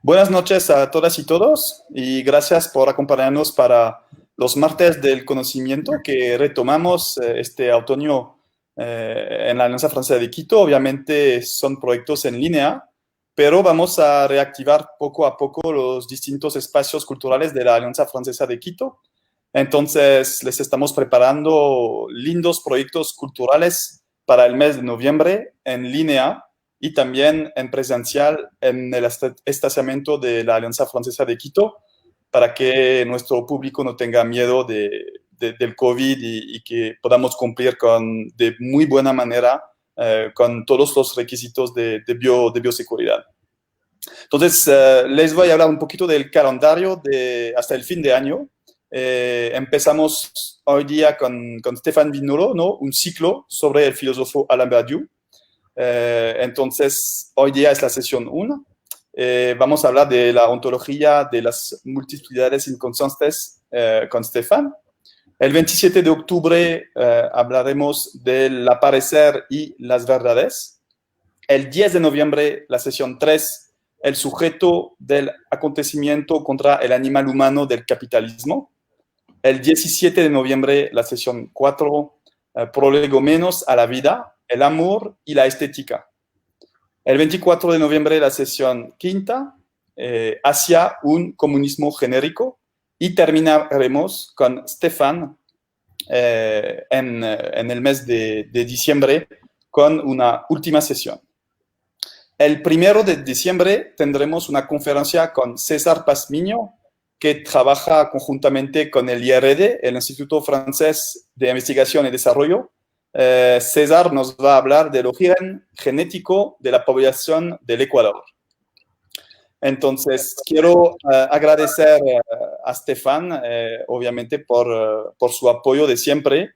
Buenas noches a todas y todos y gracias por acompañarnos para los martes del conocimiento que retomamos este otoño en la Alianza Francesa de Quito. Obviamente son proyectos en línea, pero vamos a reactivar poco a poco los distintos espacios culturales de la Alianza Francesa de Quito. Entonces les estamos preparando lindos proyectos culturales para el mes de noviembre en línea y también en presencial en el estacionamiento de la Alianza Francesa de Quito, para que nuestro público no tenga miedo del COVID y que podamos cumplir de muy buena manera con todos los requisitos de bioseguridad. Entonces, les voy a hablar un poquito del calendario hasta el fin de año. Empezamos hoy día con Stéphane Vinolo, ¿no? Un ciclo sobre el filósofo Alain Badiou. Entonces, hoy día es la sesión 1. Vamos a hablar de la ontología de las multiplicidades inconstantes con Stéphane. El 27 de octubre hablaremos del aparecer y las verdades. El 10 de noviembre, la sesión 3, el sujeto del acontecimiento contra el animal humano del capitalismo. El 17 de noviembre, la sesión 4, prolegómenos a la vida, el amor y la estética. El 24 de noviembre, la sesión 5, hacia un comunismo genérico. Y terminaremos con Stéphane en el mes de diciembre con una última sesión. El 1 de diciembre tendremos una conferencia con César Pazmiño, que trabaja conjuntamente con el IRD, el Instituto Francés de Investigación y Desarrollo. César nos va a hablar del origen genético de la población del Ecuador. Entonces, quiero agradecer a Stéphane, obviamente, por su apoyo de siempre.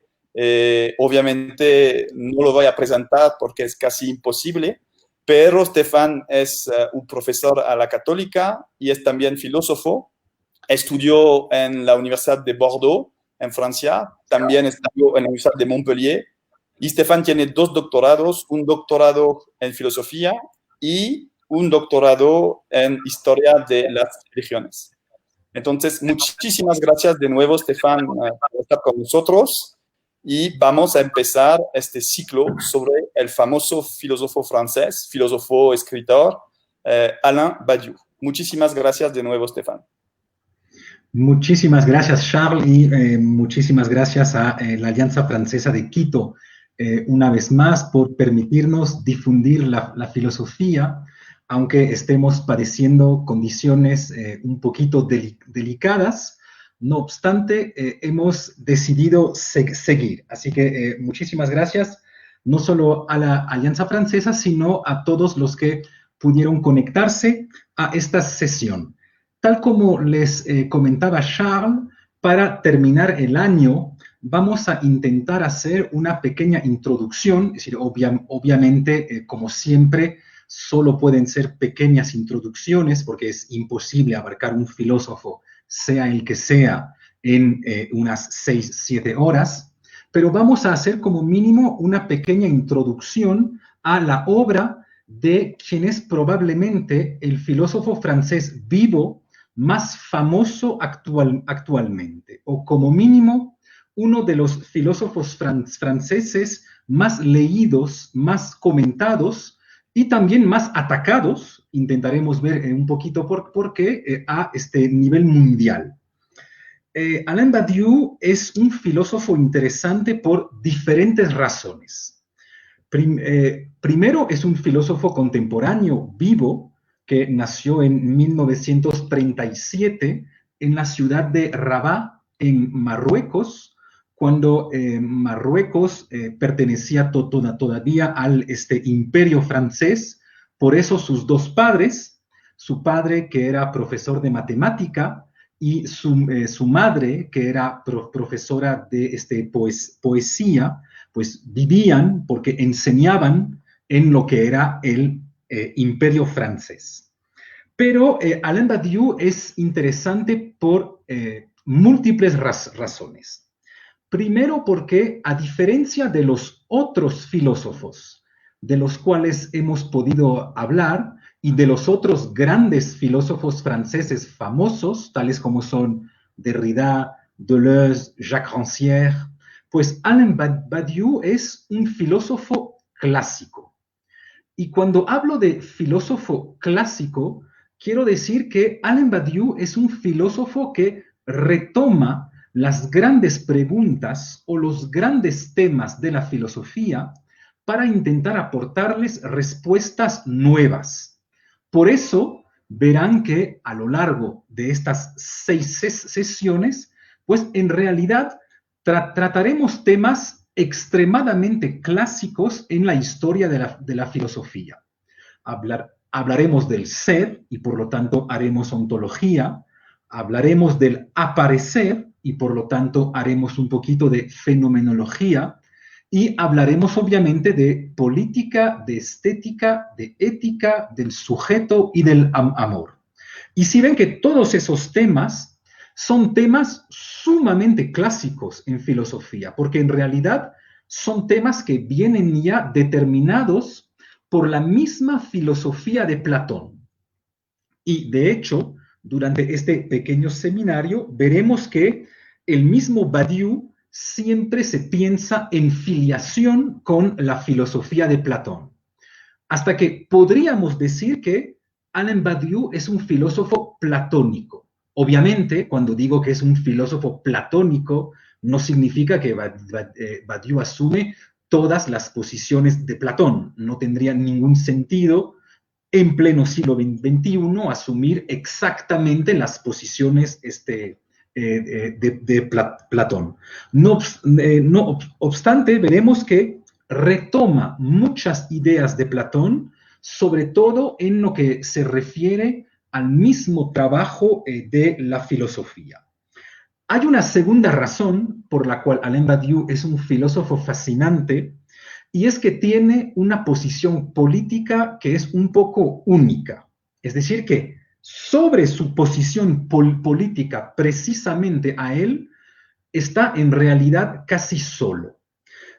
Obviamente, no lo voy a presentar porque es casi imposible, pero Stéphane es un profesor a la Católica y es también filósofo. Estudió en la Universidad de Bordeaux, en Francia. También estudió en la Universidad de Montpellier. Y Stéphane tiene 2 doctorados, un doctorado en filosofía y un doctorado en historia de las religiones. Entonces, muchísimas gracias de nuevo, Stéphane, por estar con nosotros. Y vamos a empezar este ciclo sobre el famoso filósofo francés, filósofo, escritor, Alain Badiou. Muchísimas gracias de nuevo, Stéphane. Muchísimas gracias, Charles, y muchísimas gracias a la Alianza Francesa de Quito, una vez más, por permitirnos difundir la filosofía, aunque estemos padeciendo condiciones un poquito delicadas. No obstante, hemos decidido seguir. Así que muchísimas gracias, no solo a la Alianza Francesa, sino a todos los que pudieron conectarse a esta sesión. Tal como les comentaba Charles, para terminar el año vamos a intentar hacer una pequeña introducción, es decir, obviamente, como siempre, solo pueden ser pequeñas introducciones porque es imposible abarcar un filósofo, sea el que sea, en unas 6-7 horas, pero vamos a hacer como mínimo una pequeña introducción a la obra de quien es probablemente el filósofo francés vivo más famoso actualmente, o como mínimo uno de los filósofos franceses más leídos, más comentados y también más atacados. Intentaremos ver un poquito por qué a este nivel mundial. Alain Badiou es un filósofo interesante por diferentes razones. Primero, es un filósofo contemporáneo vivo, que nació en 1937 en la ciudad de Rabat, en Marruecos, cuando Marruecos pertenecía todavía al imperio francés. Por eso sus 2 padres, su padre que era profesor de matemática y su madre que era profesora de poesía, pues vivían porque enseñaban en lo que era el imperio francés. Pero Alain Badiou es interesante por múltiples razones. Primero porque, a diferencia de los otros filósofos de los cuales hemos podido hablar, y de los otros grandes filósofos franceses famosos, tales como son Derrida, Deleuze, Jacques Rancière, pues Alain Badiou es un filósofo clásico. Y cuando hablo de filósofo clásico, quiero decir que Alain Badiou es un filósofo que retoma las grandes preguntas o los grandes temas de la filosofía para intentar aportarles respuestas nuevas. Por eso verán que a lo largo de estas 6 sesiones, pues en realidad trataremos temas extremadamente clásicos en la historia de la filosofía. Hablaremos del ser y por lo tanto haremos ontología, hablaremos del aparecer y por lo tanto haremos un poquito de fenomenología y hablaremos obviamente de política, de estética, de ética, del sujeto y del amor. Y si ven que todos esos temas son temas sumamente clásicos en filosofía, porque en realidad son temas que vienen ya determinados por la misma filosofía de Platón. Y de hecho, durante este pequeño seminario, veremos que el mismo Badiou siempre se piensa en filiación con la filosofía de Platón. Hasta que podríamos decir que Alain Badiou es un filósofo platónico. Obviamente, cuando digo que es un filósofo platónico, no significa que Badiou asume todas las posiciones de Platón. No tendría ningún sentido en pleno siglo XXI asumir exactamente las posiciones de Platón. No obstante, veremos que retoma muchas ideas de Platón, sobre todo en lo que se refiere al mismo trabajo de la filosofía. Hay una segunda razón por la cual Alain Badiou es un filósofo fascinante, y es que tiene una posición política que es un poco única. Es decir, que sobre su posición política, precisamente a él, está en realidad casi solo.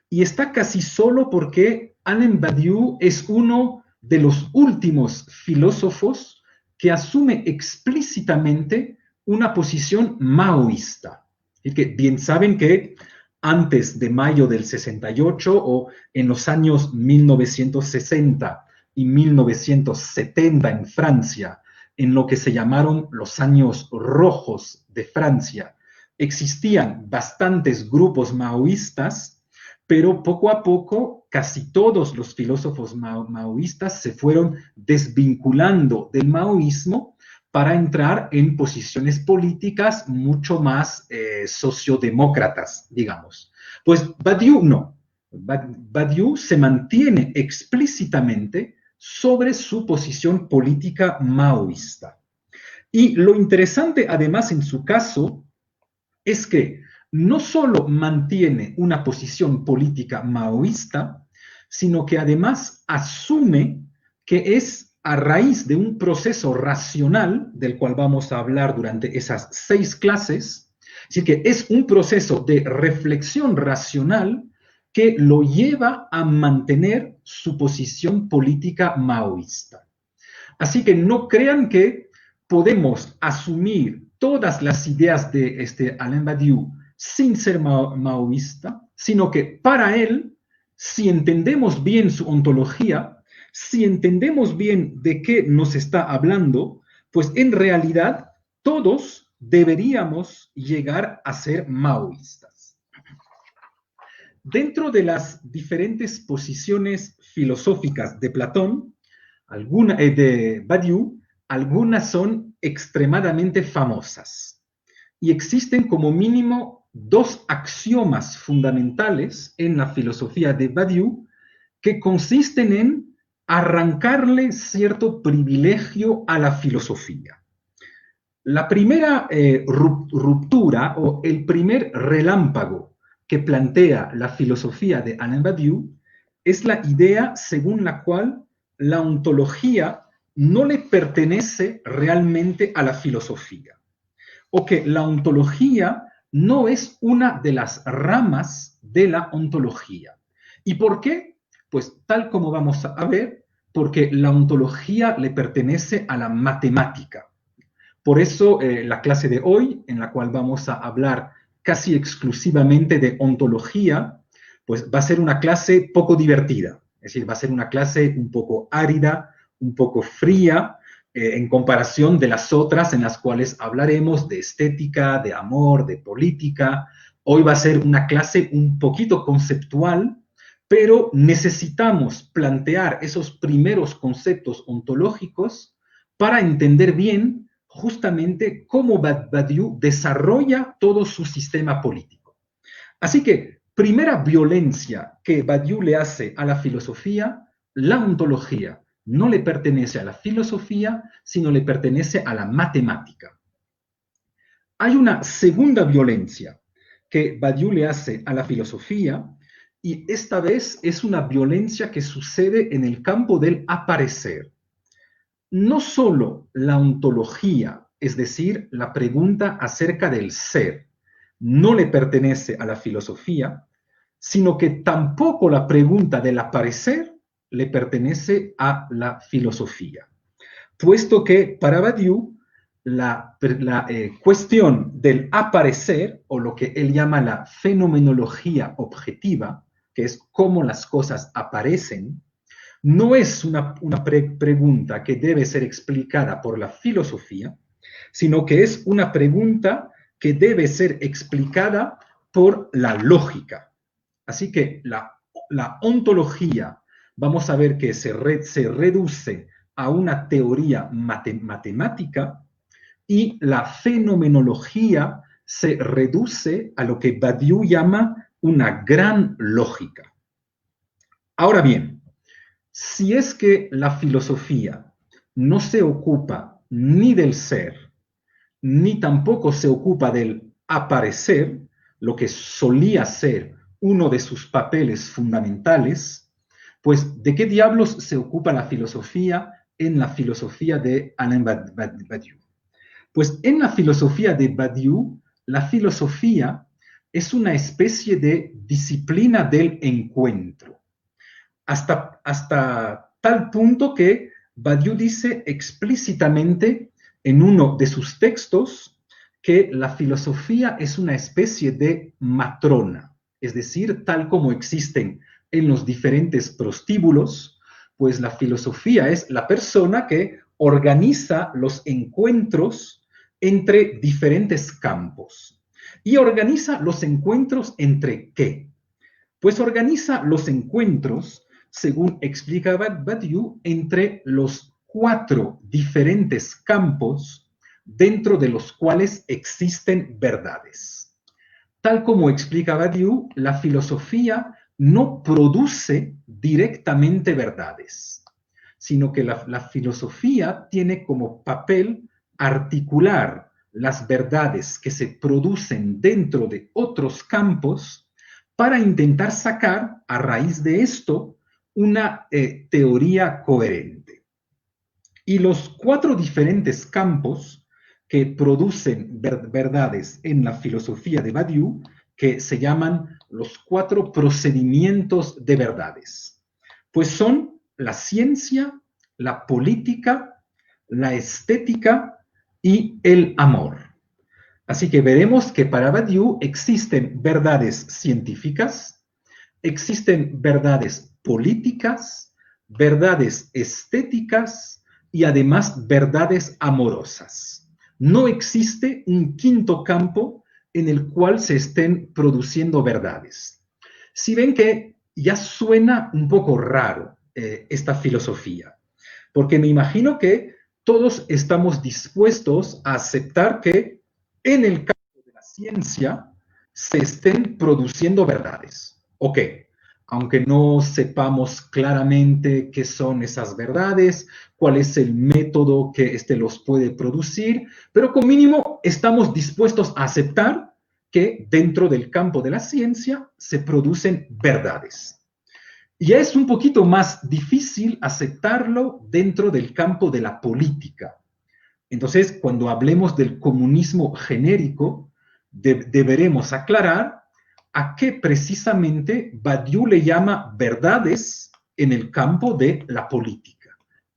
Y está casi solo porque Alain Badiou es uno de los últimos filósofos que asume explícitamente una posición maoísta. Y que bien saben que antes de mayo del 68 o en los años 1960 y 1970 en Francia, en lo que se llamaron los años rojos de Francia, existían bastantes grupos maoístas, pero poco a poco casi todos los filósofos maoístas se fueron desvinculando del maoísmo para entrar en posiciones políticas mucho más sociodemócratas, digamos. Pues Badiou no. Badiou se mantiene explícitamente sobre su posición política maoísta. Y lo interesante, además, en su caso, es que no solo mantiene una posición política maoísta, sino que además asume que es a raíz de un proceso racional, del cual vamos a hablar durante esas 6 clases, es decir, que es un proceso de reflexión racional que lo lleva a mantener su posición política maoísta. Así que no crean que podemos asumir todas las ideas de Alain Badiou sin ser maoísta, sino que para él, si entendemos bien su ontología, si entendemos bien de qué nos está hablando, pues en realidad todos deberíamos llegar a ser maoístas. Dentro de las diferentes posiciones filosóficas de Platón, de Badiou, algunas son extremadamente famosas. Y existen como mínimo 2 axiomas fundamentales en la filosofía de Badiou que consisten en arrancarle cierto privilegio a la filosofía. La primera ruptura o el primer relámpago que plantea la filosofía de Alain Badiou es la idea según la cual la ontología no le pertenece realmente a la filosofía, o que la ontología no es una de las ramas de la ontología. ¿Y por qué? Pues tal como vamos a ver, porque la ontología le pertenece a la matemática. Por eso la clase de hoy, en la cual vamos a hablar casi exclusivamente de ontología, pues va a ser una clase poco divertida. Es decir, va a ser una clase un poco árida, un poco fría, en comparación de las otras en las cuales hablaremos de estética, de amor, de política. Hoy va a ser una clase un poquito conceptual, pero necesitamos plantear esos primeros conceptos ontológicos para entender bien justamente cómo Badiou desarrolla todo su sistema político. Así que, primera violencia que Badiou le hace a la filosofía, la ontología no le pertenece a la filosofía, sino le pertenece a la matemática. Hay una segunda violencia que Badiou le hace a la filosofía, y esta vez es una violencia que sucede en el campo del aparecer. No solo la ontología, es decir, la pregunta acerca del ser, no le pertenece a la filosofía, sino que tampoco la pregunta del aparecer le pertenece a la filosofía. Puesto que para Badiou, la cuestión del aparecer, o lo que él llama la fenomenología objetiva, que es cómo las cosas aparecen, no es una pregunta que debe ser explicada por la filosofía, sino que es una pregunta que debe ser explicada por la lógica. Así que la ontología, vamos a ver que se reduce a una teoría matemática, y la fenomenología se reduce a lo que Badiou llama una gran lógica. Ahora bien, si es que la filosofía no se ocupa ni del ser, ni tampoco se ocupa del aparecer, lo que solía ser uno de sus papeles fundamentales, pues ¿de qué diablos se ocupa la filosofía en la filosofía de Alain Badiou? Pues en la filosofía de Badiou, la filosofía es una especie de disciplina del encuentro. Hasta tal punto que Badiou dice explícitamente en uno de sus textos que la filosofía es una especie de matrona, es decir, tal como existen en los diferentes prostíbulos, pues la filosofía es la persona que organiza los encuentros entre diferentes campos. ¿Y organiza los encuentros entre qué? Pues organiza los encuentros, según explica Badiou, entre los 4 diferentes campos dentro de los cuales existen verdades. Tal como explica Badiou, la filosofía no produce directamente verdades, sino que la filosofía tiene como papel articular las verdades que se producen dentro de otros campos para intentar sacar, a raíz de esto, una teoría coherente. Y los 4 diferentes campos que producen verdades en la filosofía de Badiou, que se llaman los 4 procedimientos de verdades, pues son la ciencia, la política, la estética y el amor. Así que veremos que para Badiou existen verdades científicas, existen verdades políticas, verdades estéticas y además verdades amorosas. No existe un quinto campo en el cual se estén produciendo verdades. Si ven que ya suena un poco raro esta filosofía, porque me imagino que todos estamos dispuestos a aceptar que en el campo de la ciencia se estén produciendo verdades. Ok, aunque no sepamos claramente qué son esas verdades, cuál es el método que los puede producir, pero como mínimo estamos dispuestos a aceptar que dentro del campo de la ciencia se producen verdades. Ya es un poquito más difícil aceptarlo dentro del campo de la política. Entonces, cuando hablemos del comunismo genérico, deberemos aclarar a qué precisamente Badiou le llama verdades en el campo de la política.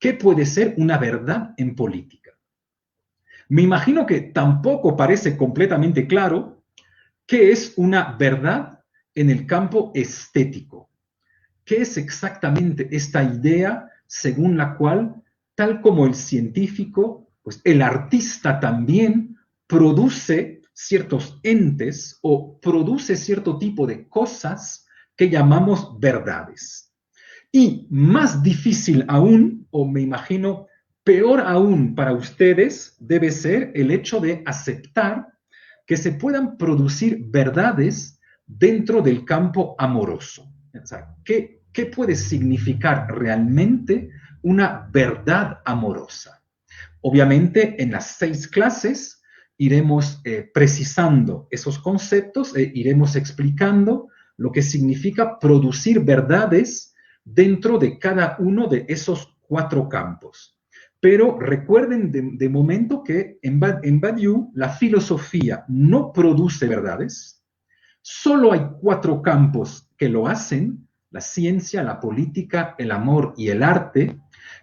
¿qué puede ser una verdad en política? Me imagino que tampoco parece completamente claro qué es una verdad en el campo estético. ¿Qué es exactamente esta idea según la cual, tal como el científico, pues el artista también produce ciertos entes o produce cierto tipo de cosas que llamamos verdades? Y más difícil aún, o me imagino peor aún para ustedes, debe ser el hecho de aceptar que se puedan producir verdades dentro del campo amoroso. O sea, ¿qué puede significar realmente una verdad amorosa? Obviamente, en las 6 clases iremos precisando esos conceptos e iremos explicando lo que significa producir verdades dentro de cada uno de esos 4 campos. Pero recuerden de momento que en Badiou la filosofía no produce verdades, solo hay 4 campos que lo hacen: la ciencia, la política, el amor y el arte,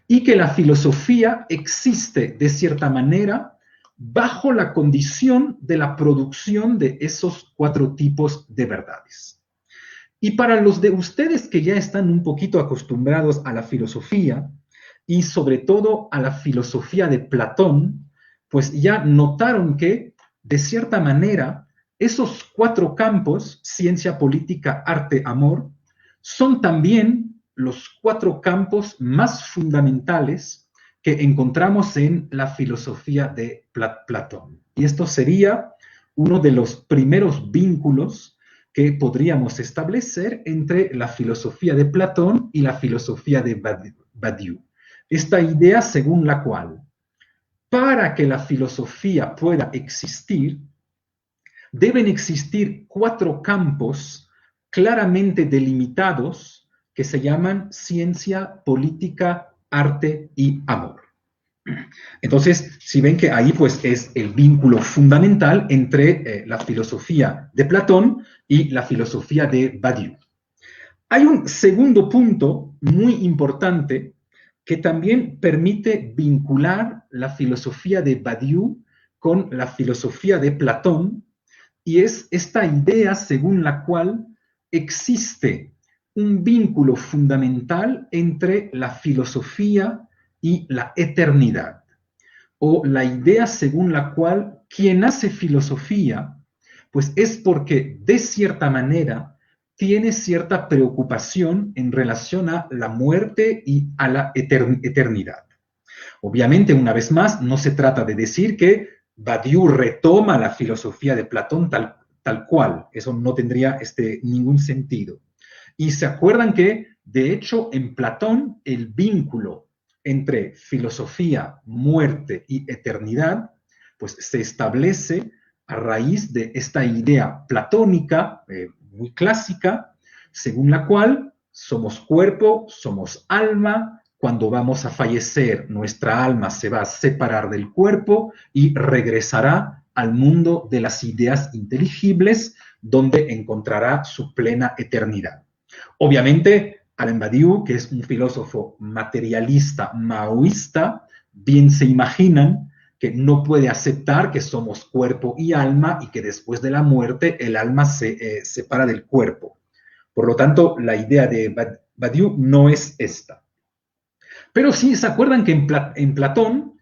y que la filosofía existe de cierta manera bajo la condición de la producción de esos 4 tipos de verdades. Y para los de ustedes que ya están un poquito acostumbrados a la filosofía, y sobre todo a la filosofía de Platón, pues ya notaron que, de cierta manera, esos 4 campos, ciencia, política, arte, amor, son también los 4 campos más fundamentales que encontramos en la filosofía de Platón. Y esto sería uno de los primeros vínculos que podríamos establecer entre la filosofía de Platón y la filosofía de Badiou. Esta idea según la cual, para que la filosofía pueda existir, deben existir 4 campos claramente delimitados que se llaman ciencia, política, arte y amor. Entonces, si ven que ahí pues es el vínculo fundamental entre la filosofía de Platón y la filosofía de Badiou. Hay un segundo punto muy importante que también permite vincular la filosofía de Badiou con la filosofía de Platón, y es esta idea según la cual existe un vínculo fundamental entre la filosofía y la eternidad, o la idea según la cual quien hace filosofía, pues es porque de cierta manera tiene cierta preocupación en relación a la muerte y a la eternidad. Obviamente, una vez más, no se trata de decir que Badiou retoma la filosofía de Platón tal cual. Eso no tendría ningún sentido. Y se acuerdan que, de hecho, en Platón el vínculo entre filosofía, muerte y eternidad, pues se establece a raíz de esta idea platónica, muy clásica, según la cual somos cuerpo, somos alma. Cuando vamos a fallecer, nuestra alma se va a separar del cuerpo y regresará al mundo de las ideas inteligibles, donde encontrará su plena eternidad. Obviamente, Alain Badiou, que es un filósofo materialista maoísta, bien se imaginan que no puede aceptar que somos cuerpo y alma y que después de la muerte el alma se separa del cuerpo. Por lo tanto, la idea de Badiou no es esta. Pero sí, ¿se acuerdan que en Platón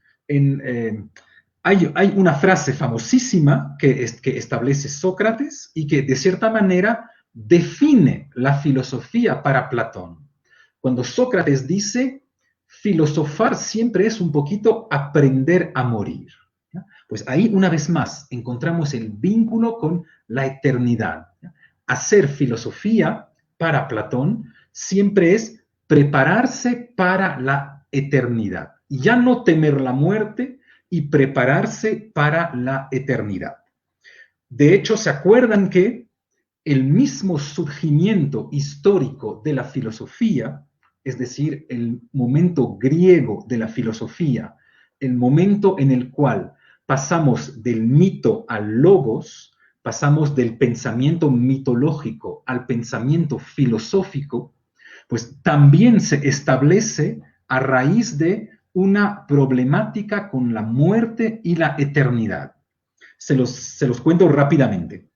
hay una frase famosísima que establece Sócrates y que de cierta manera define la filosofía para Platón? Cuando Sócrates dice, filosofar siempre es un poquito aprender a morir. ¿Ya? Pues ahí, una vez más, encontramos el vínculo con la eternidad. ¿Ya? Hacer filosofía para Platón siempre es prepararse para la eternidad. Ya no temer la muerte y prepararse para la eternidad. De hecho, ¿se acuerdan que el mismo surgimiento histórico de la filosofía, es decir, el momento griego de la filosofía, el momento en el cual pasamos del mito al logos, pasamos del pensamiento mitológico al pensamiento filosófico, pues también se establece a raíz de una problemática con la muerte y la eternidad. Se los cuento rápidamente.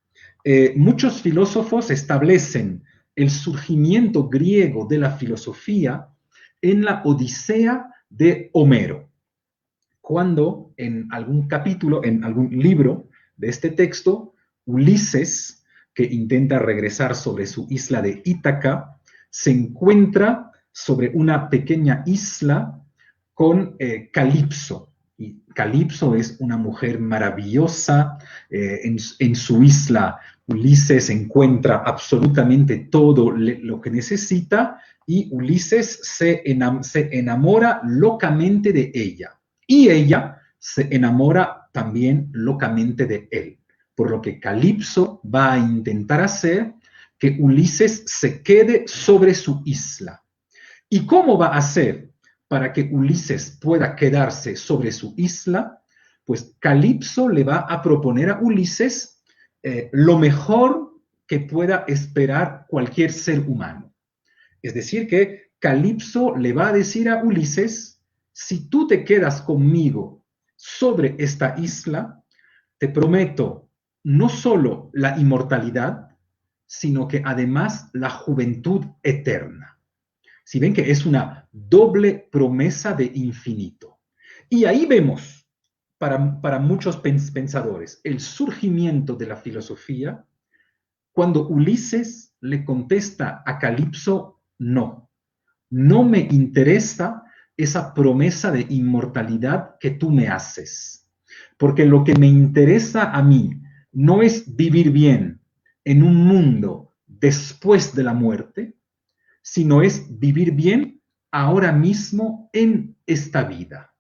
Muchos filósofos establecen el surgimiento griego de la filosofía en la Odisea de Homero, cuando en algún capítulo, en algún libro de este texto, Ulises, que intenta regresar sobre su isla de Ítaca, se encuentra sobre una pequeña isla con Calipso. Y Calipso es una mujer maravillosa. En su isla, Ulises encuentra absolutamente todo lo que necesita y Ulises se enamora locamente de ella. Y ella se enamora también locamente de él. Por lo que Calipso va a intentar hacer que Ulises se quede sobre su isla. ¿Y cómo va a hacer para que Ulises pueda quedarse sobre su isla? Pues Calipso le va a proponer a Ulises lo mejor que pueda esperar cualquier ser humano. Es decir, que Calipso le va a decir a Ulises, si tú te quedas conmigo sobre esta isla, te prometo no solo la inmortalidad, sino que además la juventud eterna. Si ven que es una doble promesa de infinito. Y ahí vemos, para muchos pensadores, el surgimiento de la filosofía cuando Ulises le contesta a Calipso, no, no me interesa esa promesa de inmortalidad que tú me haces, porque lo que me interesa a mí no es vivir bien en un mundo después de la muerte, sino es vivir bien ahora mismo en esta vida.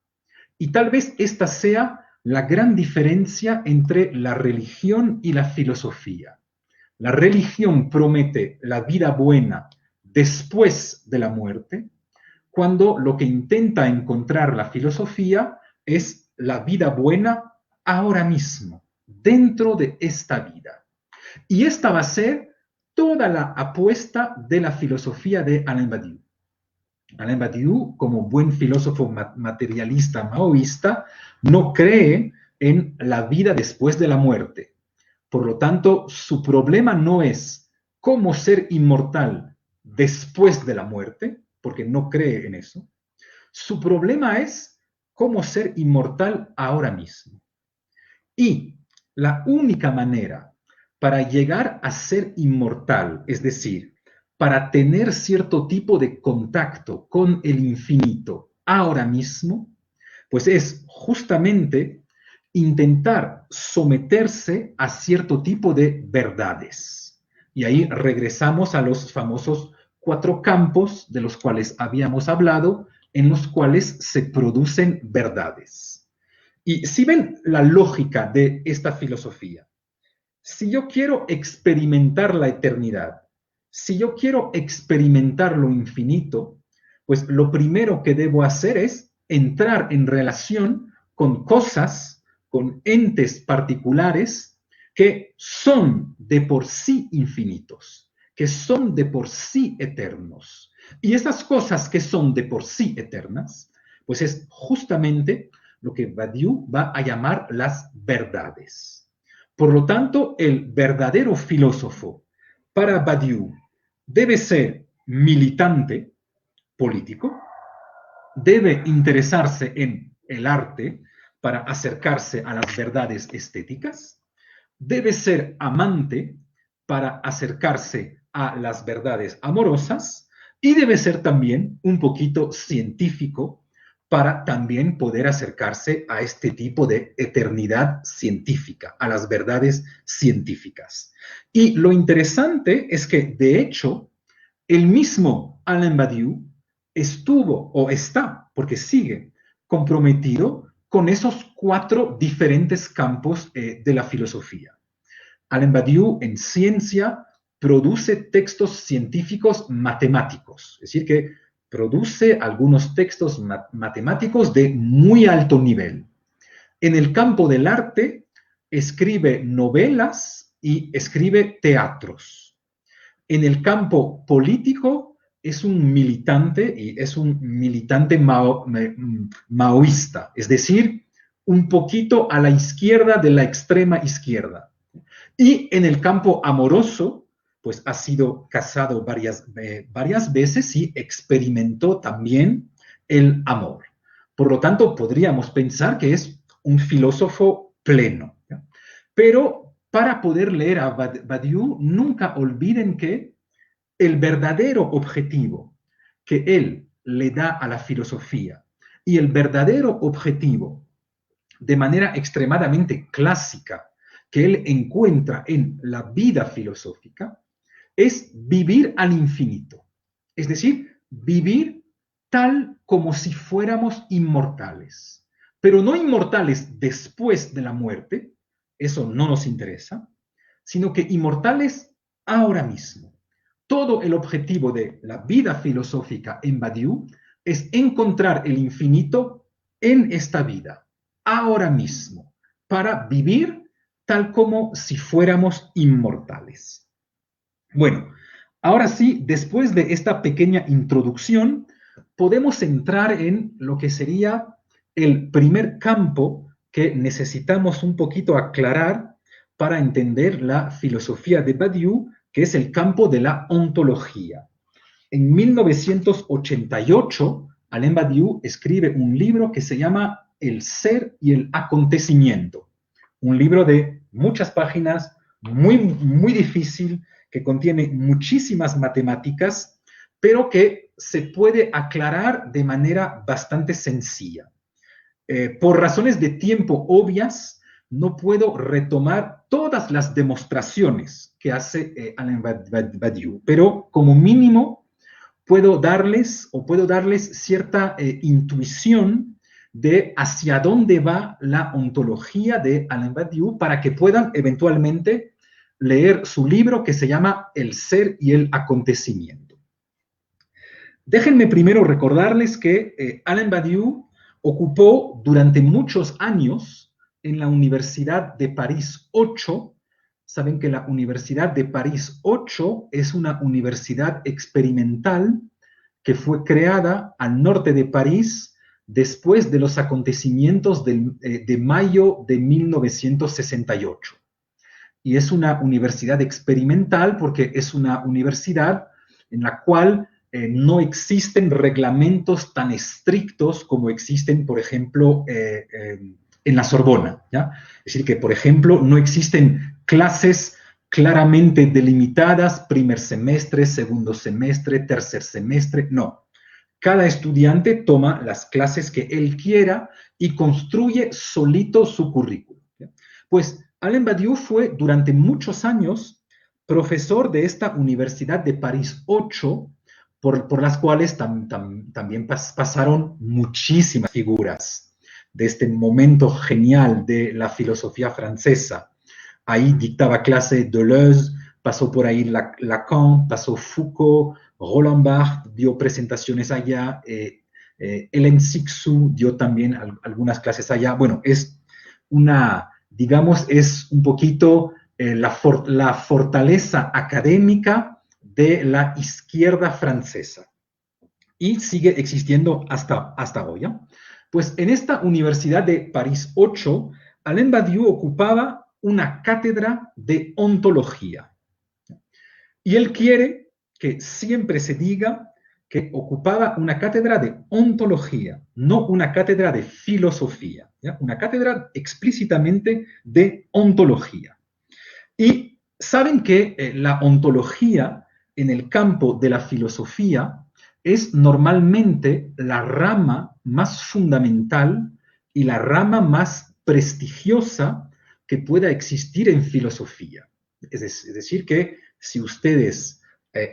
Y tal vez esta sea la gran diferencia entre la religión y la filosofía. La religión promete la vida buena después de la muerte, cuando lo que intenta encontrar la filosofía es la vida buena ahora mismo, dentro de esta vida. Y esta va a ser toda la apuesta de la filosofía de Alain Badiou. Alain Badiou, como buen filósofo materialista maoísta, no cree en la vida después de la muerte. Por lo tanto, su problema no es cómo ser inmortal después de la muerte, porque no cree en eso. Su problema es cómo ser inmortal ahora mismo. Y la única manera para llegar a ser inmortal, es decir, para tener cierto tipo de contacto con el infinito ahora mismo, pues es justamente intentar someterse a cierto tipo de verdades. Y ahí regresamos a los famosos 4 campos de los cuales habíamos hablado, en los cuales se producen verdades. Y si ven la lógica de esta filosofía, si yo quiero experimentar la eternidad, si yo quiero experimentar lo infinito, pues lo primero que debo hacer es entrar en relación con cosas, con entes particulares que son de por sí infinitos, que son de por sí eternos. Y esas cosas que son de por sí eternas, pues es justamente lo que Badiou va a llamar las verdades. Por lo tanto, el verdadero filósofo para Badiou debe ser militante político, debe interesarse en el arte para acercarse a las verdades estéticas, debe ser amante para acercarse a las verdades amorosas y debe ser también un poquito científico para también poder acercarse a este tipo de eternidad científica, a las verdades científicas. Y lo interesante es que, de hecho, el mismo Alain Badiou estuvo o está, porque sigue, comprometido con esos 4 diferentes campos de la filosofía. Alain Badiou en ciencia produce textos científicos matemáticos, es decir, que produce algunos textos matemáticos de muy alto nivel. En el campo del arte, escribe novelas y escribe teatros. En el campo político, es un militante y es un militante maoísta, es decir, un poquito a la izquierda de la extrema izquierda. Y en el campo amoroso, pues ha sido casado varias veces y experimentó también el amor. Por lo tanto, podríamos pensar que es un filósofo pleno. ¿Ya? Pero para poder leer a Badiou, nunca olviden que el verdadero objetivo que él le da a la filosofía y el verdadero objetivo de manera extremadamente clásica que él encuentra en la vida filosófica es vivir al infinito. Es decir, vivir tal como si fuéramos inmortales. Pero no inmortales después de la muerte, eso no nos interesa, sino que inmortales ahora mismo. Todo el objetivo de la vida filosófica en Badiou es encontrar el infinito en esta vida, ahora mismo, para vivir tal como si fuéramos inmortales. Bueno, ahora sí, después de esta pequeña introducción, podemos entrar en lo que sería el primer campo que necesitamos un poquito aclarar para entender la filosofía de Badiou, que es el campo de la ontología. En 1988, Alain Badiou escribe un libro que se llama El ser y el acontecimiento. Un libro de muchas páginas, muy difícil, que contiene muchísimas matemáticas, pero que se puede aclarar de manera bastante sencilla. Por razones de tiempo obvias, no puedo retomar todas las demostraciones que hace Alain Badiou, pero como mínimo puedo darles cierta intuición de hacia dónde va la ontología de Alain Badiou para que puedan eventualmente leer su libro que se llama El ser y el acontecimiento. Déjenme primero recordarles que Alain Badiou ocupó durante muchos años en la Universidad de París 8. Saben que la Universidad de París 8 es una universidad experimental que fue creada al norte de París después de los acontecimientos de mayo de 1968. Y es una universidad experimental porque es una universidad en la cual no existen reglamentos tan estrictos como existen, por ejemplo, en la Sorbona, ¿ya? Es decir, que, por ejemplo, no existen clases claramente delimitadas, primer semestre, segundo semestre, tercer semestre, no. Cada estudiante toma las clases que él quiera y construye solito su currículum, ¿ya? Pues Alain Badiou fue durante muchos años profesor de esta Universidad de París 8, por las cuales también pasaron muchísimas figuras de este momento genial de la filosofía francesa. Ahí dictaba clase Deleuze, pasó por ahí Lacan, pasó Foucault, Roland Barthes dio presentaciones allá, Hélène Cixous dio también algunas clases allá. Bueno, es una, digamos, es un poquito la fortaleza académica de la izquierda francesa. Y sigue existiendo hasta hoy, ¿ya? Pues en esta Universidad de París 8, Alain Badiou ocupaba una cátedra de ontología. Y él quiere que siempre se diga que ocupaba una cátedra de ontología, no una cátedra de filosofía, ¿ya? Una cátedra explícitamente de ontología. Y saben que la ontología en el campo de la filosofía es normalmente la rama más fundamental y la rama más prestigiosa que pueda existir en filosofía. Es decir, que si ustedes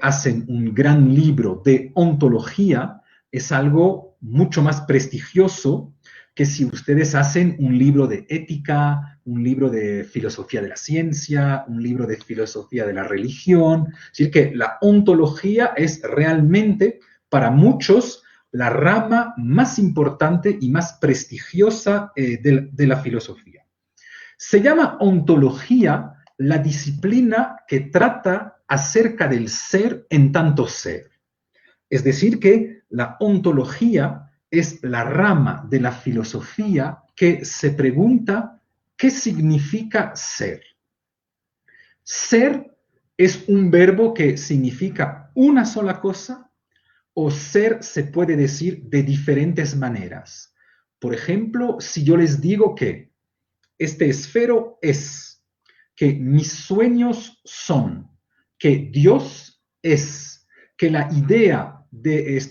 hacen un gran libro de ontología, es algo mucho más prestigioso que si ustedes hacen un libro de ética, un libro de filosofía de la ciencia, un libro de filosofía de la religión. Es decir, que la ontología es realmente, para muchos, la rama más importante y más prestigiosa de la filosofía. Se llama ontología la disciplina que trata acerca del ser en tanto ser. Es decir, que la ontología es la rama de la filosofía que se pregunta ¿qué significa ser? ¿Ser es un verbo que significa una sola cosa o ser se puede decir de diferentes maneras? Por ejemplo, si yo les digo que este esfero es, que mis sueños son, que Dios es, que la idea de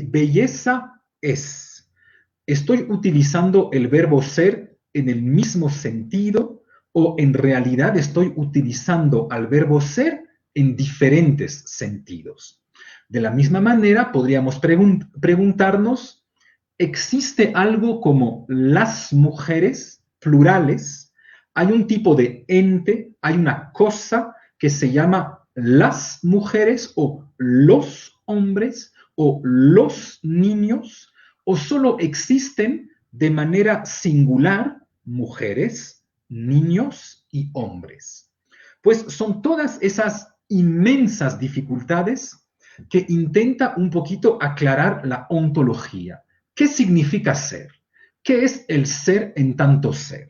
belleza es. ¿Estoy utilizando el verbo ser en el mismo sentido o en realidad estoy utilizando al verbo ser en diferentes sentidos? De la misma manera, podríamos preguntarnos, ¿existe algo como las mujeres plurales? Hay un tipo de ente, hay una cosa que se llama las mujeres o los hombres o los niños, o solo existen de manera singular mujeres, niños y hombres. Pues son todas esas inmensas dificultades que intenta un poquito aclarar la ontología. ¿Qué significa ser? ¿Qué es el ser en tanto ser?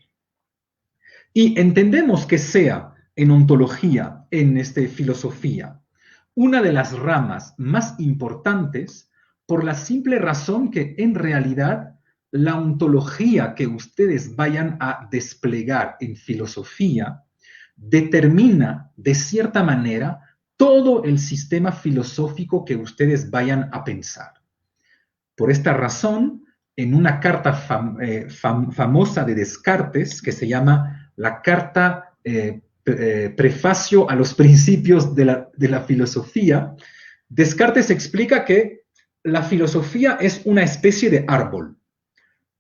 Y entendemos que sea en ontología, en filosofía, una de las ramas más importantes por la simple razón que en realidad la ontología que ustedes vayan a desplegar en filosofía determina de cierta manera todo el sistema filosófico que ustedes vayan a pensar. Por esta razón, en una carta famosa de Descartes, que se llama la carta prefacio a los principios de la filosofía, Descartes explica que la filosofía es una especie de árbol,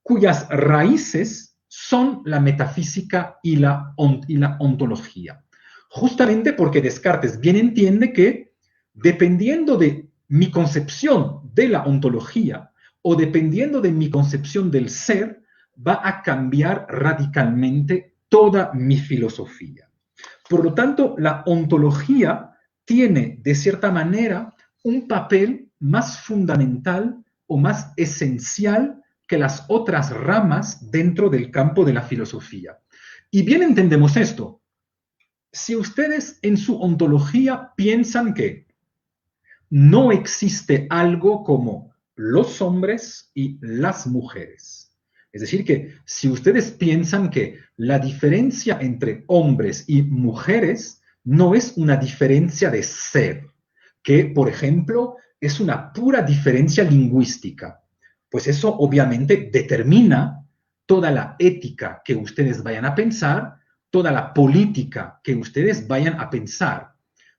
cuyas raíces son la metafísica y la ontología. Justamente porque Descartes bien entiende que, dependiendo de mi concepción de la ontología o dependiendo de mi concepción del ser, va a cambiar radicalmente toda mi filosofía. Por lo tanto, la ontología tiene, de cierta manera, un papel más fundamental o más esencial que las otras ramas dentro del campo de la filosofía. Y bien entendemos esto. Si ustedes en su ontología piensan que no existe algo como los hombres y las mujeres, es decir, que si ustedes piensan que la diferencia entre hombres y mujeres no es una diferencia de ser, que, por ejemplo, es una pura diferencia lingüística, pues eso obviamente determina toda la ética que ustedes vayan a pensar, toda la política que ustedes vayan a pensar.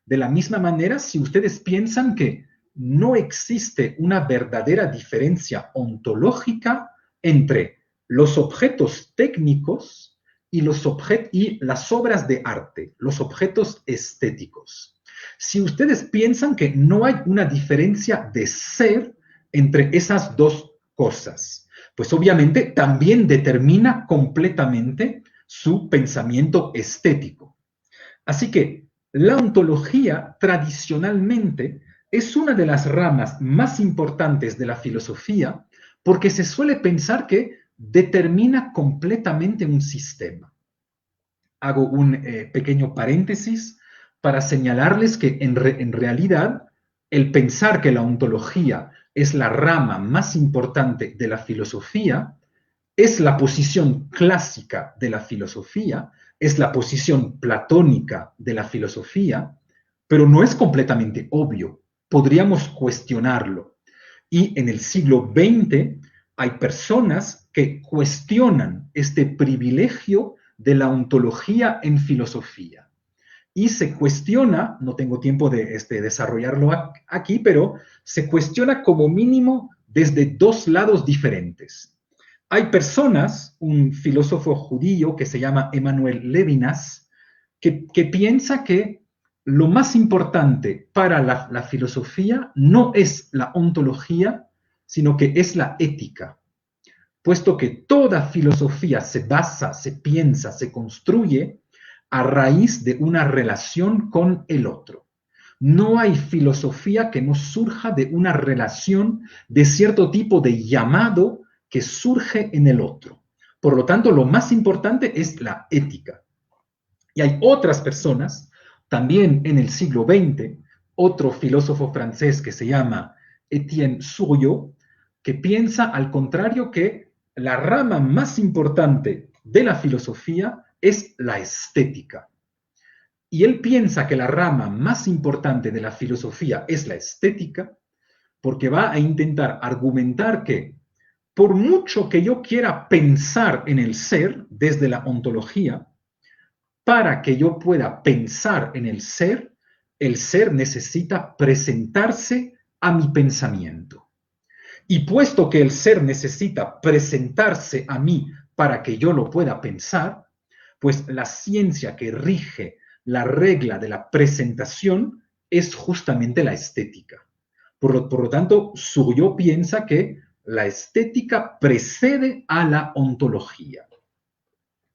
De la misma manera, si ustedes piensan que no existe una verdadera diferencia ontológica entre los objetos técnicos y las obras de arte, los objetos estéticos. Si ustedes piensan que no hay una diferencia de ser entre esas dos cosas, pues obviamente también determina completamente su pensamiento estético. Así que la ontología tradicionalmente es una de las ramas más importantes de la filosofía porque se suele pensar que determina completamente un sistema. Hago un pequeño paréntesis para señalarles que en realidad el pensar que la ontología es la rama más importante de la filosofía es la posición clásica de la filosofía, es la posición platónica de la filosofía, pero no es completamente obvio. Podríamos cuestionarlo. Y en el siglo XX hay personas que cuestionan este privilegio de la ontología en filosofía. Y se cuestiona, no tengo tiempo de desarrollarlo aquí, pero se cuestiona como mínimo desde dos lados diferentes. Hay personas, un filósofo judío que se llama Emanuel Levinas, que piensa que lo más importante para la filosofía no es la ontología, sino que es la ética, puesto que toda filosofía se basa, se piensa, se construye a raíz de una relación con el otro. no hay filosofía que no surja de una relación de cierto tipo de llamado que surge en el otro. Por lo tanto, lo más importante es la ética. Y hay otras personas, también en el siglo XX, otro filósofo francés que se llama Étienne Souriau, que piensa al contrario que la rama más importante de la filosofía es la estética. Y él piensa que la rama más importante de la filosofía es la estética, porque va a intentar argumentar que por mucho que yo quiera pensar en el ser desde la ontología, para que yo pueda pensar en el ser necesita presentarse a mi pensamiento. Y puesto que el ser necesita presentarse a mí para que yo lo pueda pensar, pues la ciencia que rige la regla de la presentación es justamente la estética. Por lo tanto, Souriau piensa que la estética precede a la ontología.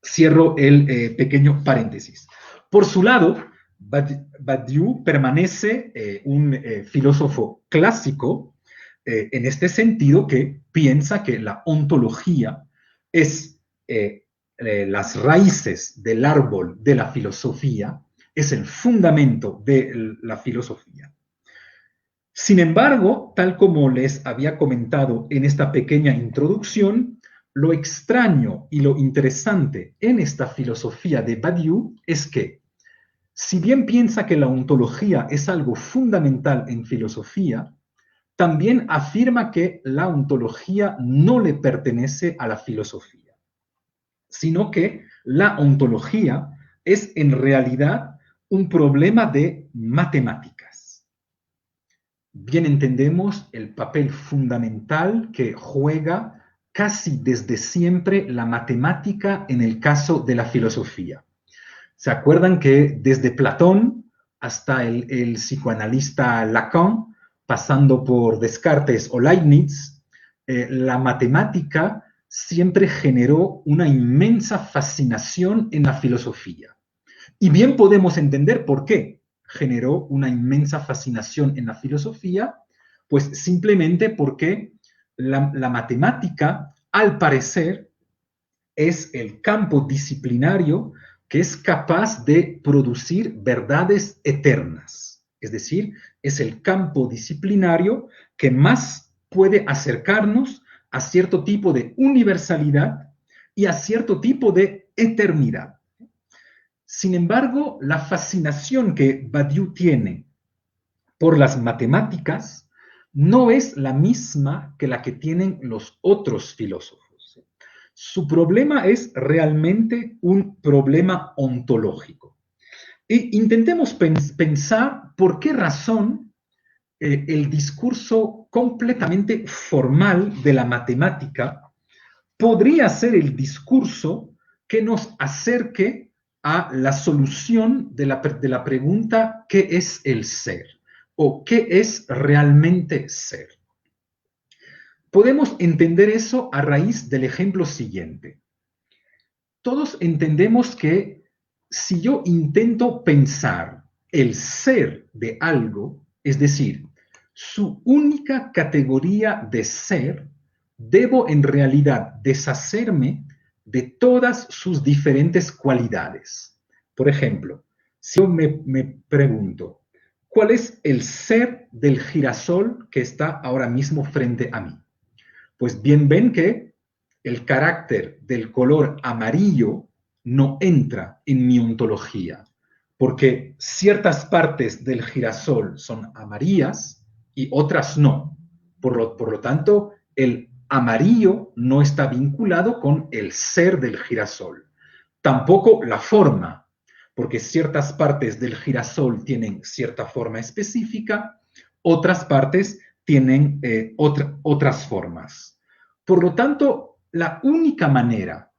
Cierro el pequeño paréntesis. Por su lado, Badiou permanece un filósofo clásico en este sentido que piensa que la ontología es las raíces del árbol de la filosofía, es el fundamento de la filosofía. Sin embargo, tal como les había comentado en esta pequeña introducción, lo extraño y lo interesante en esta filosofía de Badiou es que, si bien piensa que la ontología es algo fundamental en filosofía, también afirma que la ontología no le pertenece a la filosofía, sino que la ontología es en realidad un problema de matemáticas. Bien entendemos el papel fundamental que juega casi desde siempre la matemática en el caso de la filosofía. ¿Se acuerdan que desde Platón hasta el psicoanalista Lacan, pasando por Descartes o Leibniz, la matemática siempre generó una inmensa fascinación en la filosofía? Y bien podemos entender por qué generó una inmensa fascinación en la filosofía, pues simplemente porque la matemática, al parecer, es el campo disciplinario que es capaz de producir verdades eternas. Es decir, es el campo disciplinario que más puede acercarnos a cierto tipo de universalidad y a cierto tipo de eternidad. Sin embargo, la fascinación que Badiou tiene por las matemáticas no es la misma que la que tienen los otros filósofos. Su problema es realmente un problema ontológico. E intentemos pensar por qué razón el discurso completamente formal de la matemática podría ser el discurso que nos acerque a la solución de la pregunta ¿qué es el ser? O ¿qué es realmente ser? Podemos entender eso a raíz del ejemplo siguiente. Todos entendemos que si yo intento pensar el ser de algo, es decir, su única categoría de ser, debo en realidad deshacerme de todas sus diferentes cualidades. Por ejemplo, si yo me pregunto, ¿cuál es el ser del girasol que está ahora mismo frente a mí? Pues bien ven que el carácter del color amarillo no entra en mi ontología, porque ciertas partes del girasol son amarillas y otras no. Por lo tanto, el amarillo no está vinculado con el ser del girasol. Tampoco la forma, porque ciertas partes del girasol tienen cierta forma específica, otras partes tienen otras formas. Por lo tanto, la única manera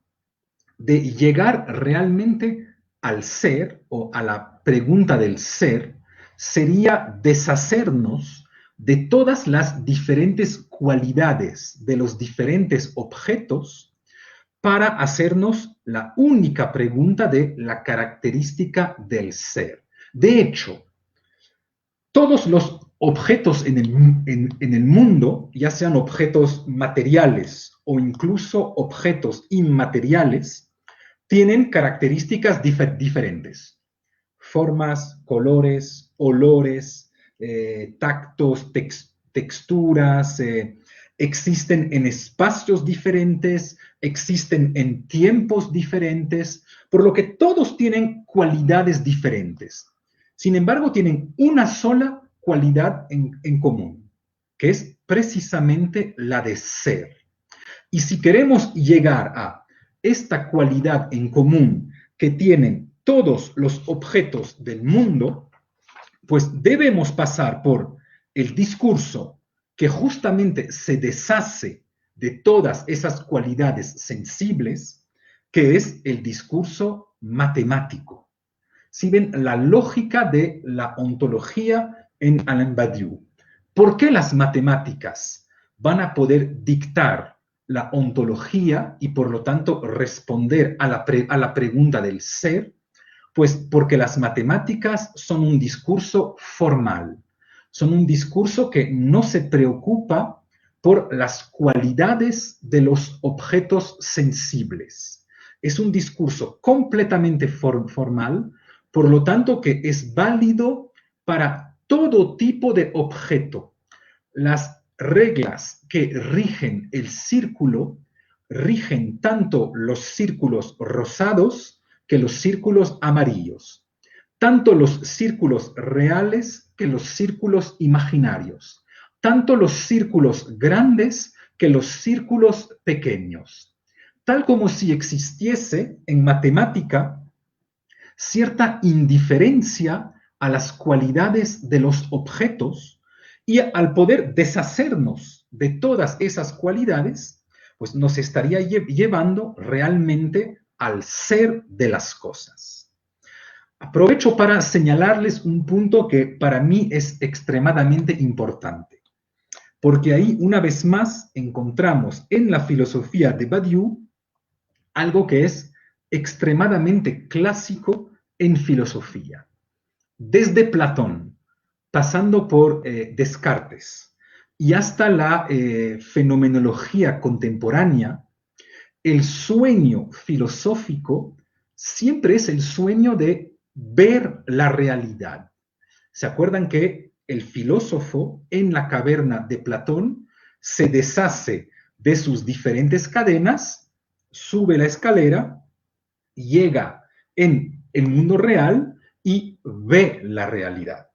de llegar realmente al ser o a la pregunta del ser sería deshacernos de todas las diferentes cualidades de los diferentes objetos para hacernos la única pregunta de la característica del ser. De hecho, todos los objetos en el mundo, ya sean objetos materiales o incluso objetos inmateriales, tienen características diferentes. Formas, colores, olores, tactos, texturas, existen en espacios diferentes, existen en tiempos diferentes, por lo que todos tienen cualidades diferentes. Sin embargo, tienen una sola cualidad en común, que es precisamente la de ser. Y si queremos llegar a esta cualidad en común que tienen todos los objetos del mundo, pues debemos pasar por el discurso que justamente se deshace de todas esas cualidades sensibles, que es el discurso matemático. Si ven la lógica de la ontología en Alain Badiou, ¿por qué las matemáticas van a poder dictar la ontología y por lo tanto responder a la pregunta del ser? Pues porque las matemáticas son un discurso formal, son un discurso que no se preocupa por las cualidades de los objetos sensibles. Es un discurso completamente formal, por lo tanto que es válido para todo tipo de objeto. Las reglas que rigen el círculo rigen tanto los círculos rosados que los círculos amarillos, tanto los círculos reales que los círculos imaginarios, tanto los círculos grandes que los círculos pequeños, tal como si existiese en matemática cierta indiferencia a las cualidades de los objetos, y al poder deshacernos de todas esas cualidades, pues nos estaría llevando realmente al ser de las cosas. Aprovecho para señalarles un punto que para mí es extremadamente importante, porque ahí una vez más encontramos en la filosofía de Badiou algo que es extremadamente clásico en filosofía. Desde Platón, pasando por Descartes y hasta la fenomenología contemporánea, el sueño filosófico siempre es el sueño de ver la realidad. ¿Se acuerdan que el filósofo en la caverna de Platón se deshace de sus diferentes cadenas, sube la escalera, llega en el mundo real y ve la realidad?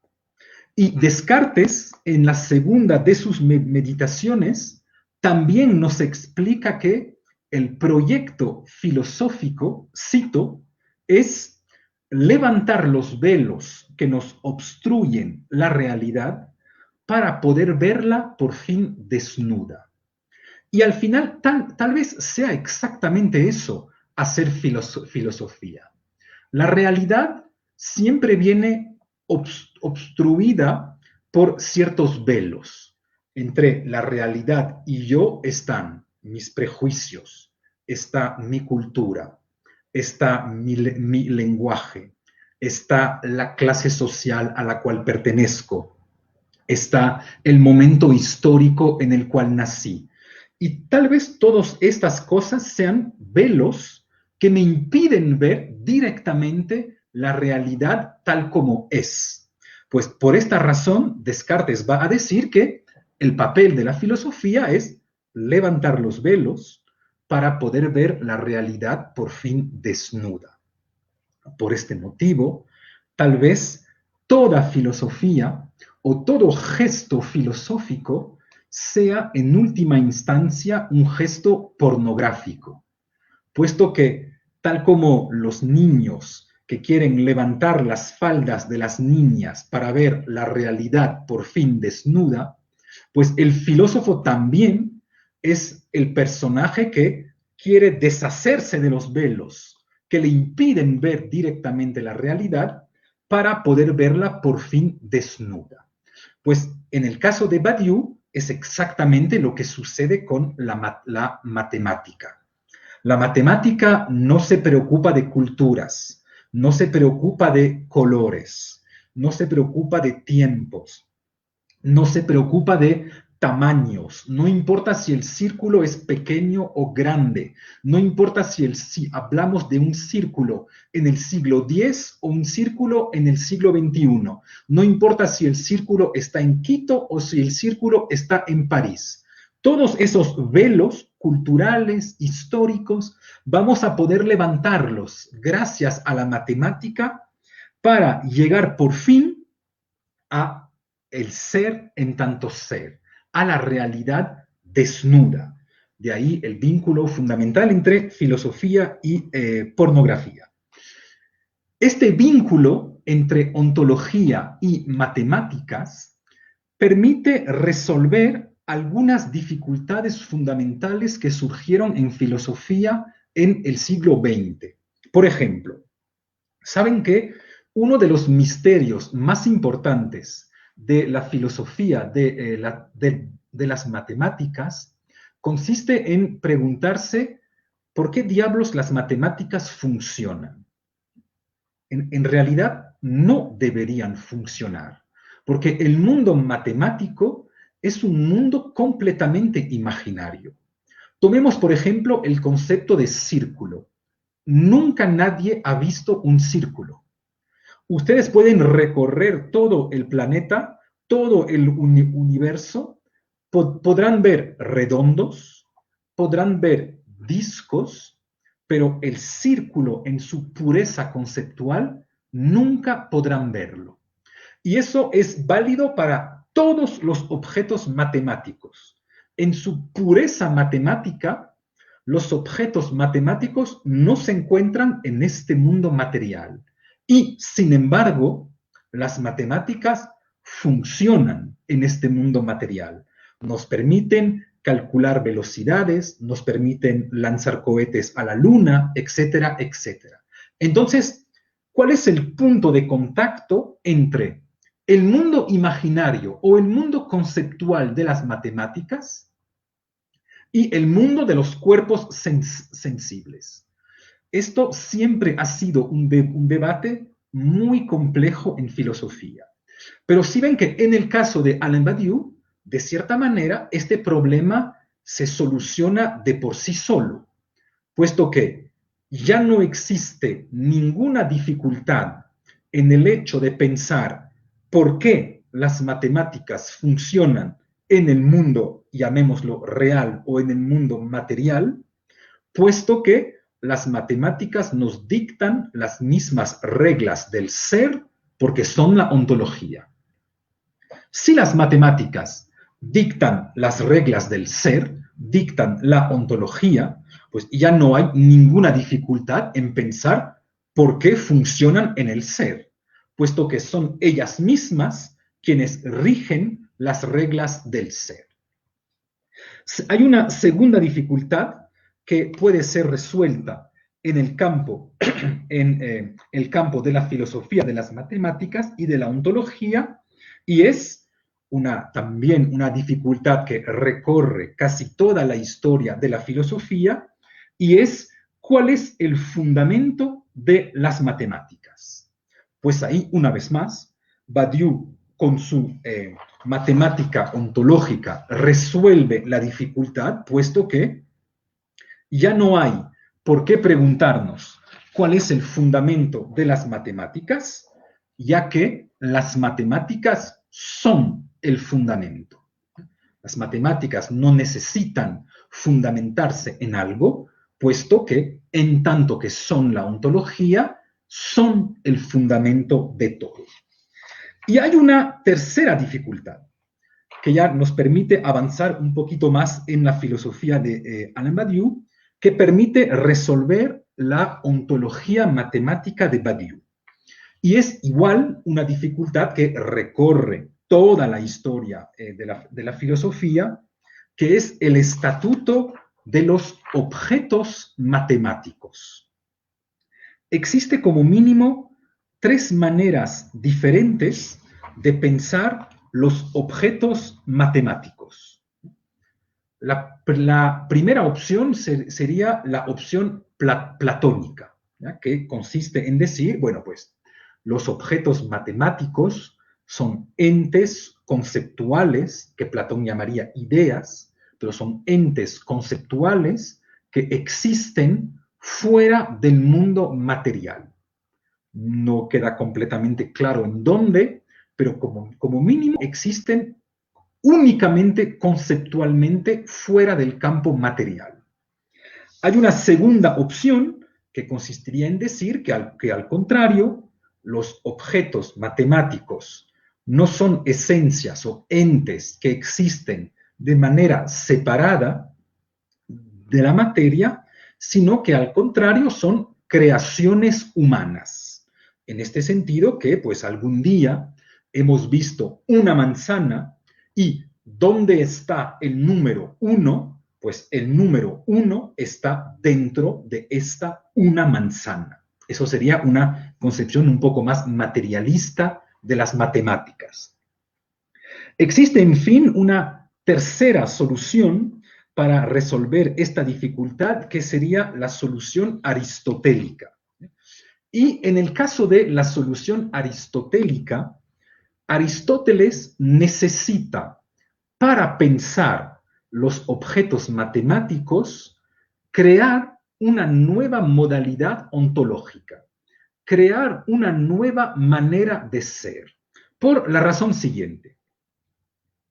Y Descartes, en la segunda de sus meditaciones, también nos explica que el proyecto filosófico, cito, es levantar los velos que nos obstruyen la realidad para poder verla por fin desnuda. Y al final, tal vez sea exactamente eso, hacer filosofía. La realidad siempre viene obstruida por ciertos velos. Entre la realidad y yo están mis prejuicios, está mi cultura, está mi lenguaje, está la clase social a la cual pertenezco, está el momento histórico en el cual nací. Y tal vez todas estas cosas sean velos que me impiden ver directamente la realidad tal como es. Pues por esta razón, Descartes va a decir que el papel de la filosofía es levantar los velos para poder ver la realidad por fin desnuda. Por este motivo, tal vez toda filosofía o todo gesto filosófico sea en última instancia un gesto pornográfico, puesto que tal como los niños que quieren levantar las faldas de las niñas para ver la realidad por fin desnuda, pues el filósofo también es el personaje que quiere deshacerse de los velos que le impiden ver directamente la realidad para poder verla por fin desnuda. Pues en el caso de Badiou es exactamente lo que sucede con la matemática. La matemática no se preocupa de culturas, no se preocupa de colores, no se preocupa de tiempos, no se preocupa de tamaños, no importa si el círculo es pequeño o grande, no importa si hablamos de un círculo en el siglo X o un círculo en el siglo XXI, no importa si el círculo está en Quito o si el círculo está en París. Todos esos velos culturales, históricos, vamos a poder levantarlos gracias a la matemática para llegar por fin a el ser en tanto ser, a la realidad desnuda. De ahí el vínculo fundamental entre filosofía y pornografía. Este vínculo entre ontología y matemáticas permite resolver algunas dificultades fundamentales que surgieron en filosofía en el siglo XX. Por ejemplo, ¿saben que uno de los misterios más importantes de la filosofía de las matemáticas consiste en preguntarse por qué diablos las matemáticas funcionan? En realidad no deberían funcionar, porque el mundo matemático es un mundo completamente imaginario. Tomemos, por ejemplo, el concepto de círculo. Nunca nadie ha visto un círculo. Ustedes pueden recorrer todo el planeta, todo el universo, podrán ver redondos, podrán ver discos, pero el círculo en su pureza conceptual nunca podrán verlo. Y eso es válido para todos los objetos matemáticos. En su pureza matemática, los objetos matemáticos no se encuentran en este mundo material. Y, sin embargo, las matemáticas funcionan en este mundo material. Nos permiten calcular velocidades, nos permiten lanzar cohetes a la luna, etcétera, etcétera. Entonces, ¿cuál es el punto de contacto entre el mundo imaginario o el mundo conceptual de las matemáticas y el mundo de los cuerpos sensibles? Esto siempre ha sido un debate muy complejo en filosofía. Pero si ven que en el caso de Alain Badiou, de cierta manera, este problema se soluciona de por sí solo, puesto que ya no existe ninguna dificultad en el hecho de pensar por qué las matemáticas funcionan en el mundo, llamémoslo real, o en el mundo material, puesto que las matemáticas nos dictan las mismas reglas del ser porque son la ontología. Si las matemáticas dictan las reglas del ser, dictan la ontología, pues ya no hay ninguna dificultad en pensar por qué funcionan en el ser, puesto que son ellas mismas quienes rigen las reglas del ser. Hay una segunda dificultad que puede ser resuelta en el campo, el campo de la filosofía de las matemáticas y de la ontología, y es también una dificultad que recorre casi toda la historia de la filosofía, y es ¿cuál es el fundamento de las matemáticas? Pues ahí, una vez más, Badiou, con su matemática ontológica, resuelve la dificultad, puesto que ya no hay por qué preguntarnos cuál es el fundamento de las matemáticas, ya que las matemáticas son el fundamento. Las matemáticas no necesitan fundamentarse en algo, puesto que, en tanto que son la ontología, son el fundamento de todo. Y hay una tercera dificultad que ya nos permite avanzar un poquito más en la filosofía de Alain Badiou, que permite resolver la ontología matemática de Badiou. Y es igual una dificultad que recorre toda la historia de la filosofía, que es el estatuto de los objetos matemáticos. Existe como mínimo 3 maneras diferentes de pensar los objetos matemáticos. La primera opción sería la opción platónica, ¿ya? Que consiste en decir, bueno, pues los objetos matemáticos son entes conceptuales, que Platón llamaría ideas, pero son entes conceptuales que existen fuera del mundo material. No queda completamente claro en dónde, pero como mínimo existen únicamente conceptualmente fuera del campo material. Hay una segunda opción que consistiría en decir que al contrario, los objetos matemáticos no son esencias o entes que existen de manera separada de la materia, sino que al contrario son creaciones humanas. En este sentido que pues algún día hemos visto una manzana y ¿dónde está el número 1? Pues el número 1 está dentro de esta una manzana. Eso sería una concepción un poco más materialista de las matemáticas. Existe, en fin, una tercera solución para resolver esta dificultad, que sería la solución aristotélica. Y en el caso de la solución aristotélica, Aristóteles necesita, para pensar los objetos matemáticos, crear una nueva modalidad ontológica, crear una nueva manera de ser, por la razón siguiente.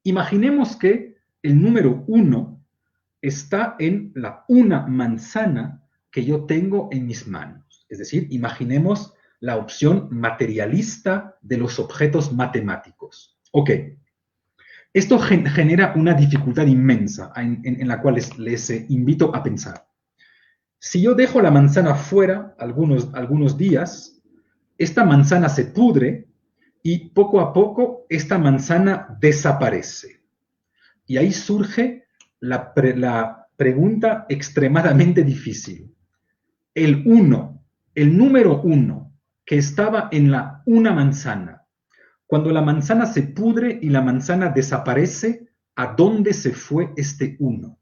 Imaginemos que el número 1 está en la una manzana que yo tengo en mis manos. Es decir, imaginemos la opción materialista de los objetos matemáticos. Ok. Esto genera una dificultad inmensa en la cual les invito a pensar. Si yo dejo la manzana fuera algunos días, esta manzana se pudre y poco a poco esta manzana desaparece. Y ahí surge la pregunta extremadamente difícil. El número 1, que estaba en la una manzana, cuando la manzana se pudre y la manzana desaparece, ¿a dónde se fue este 1?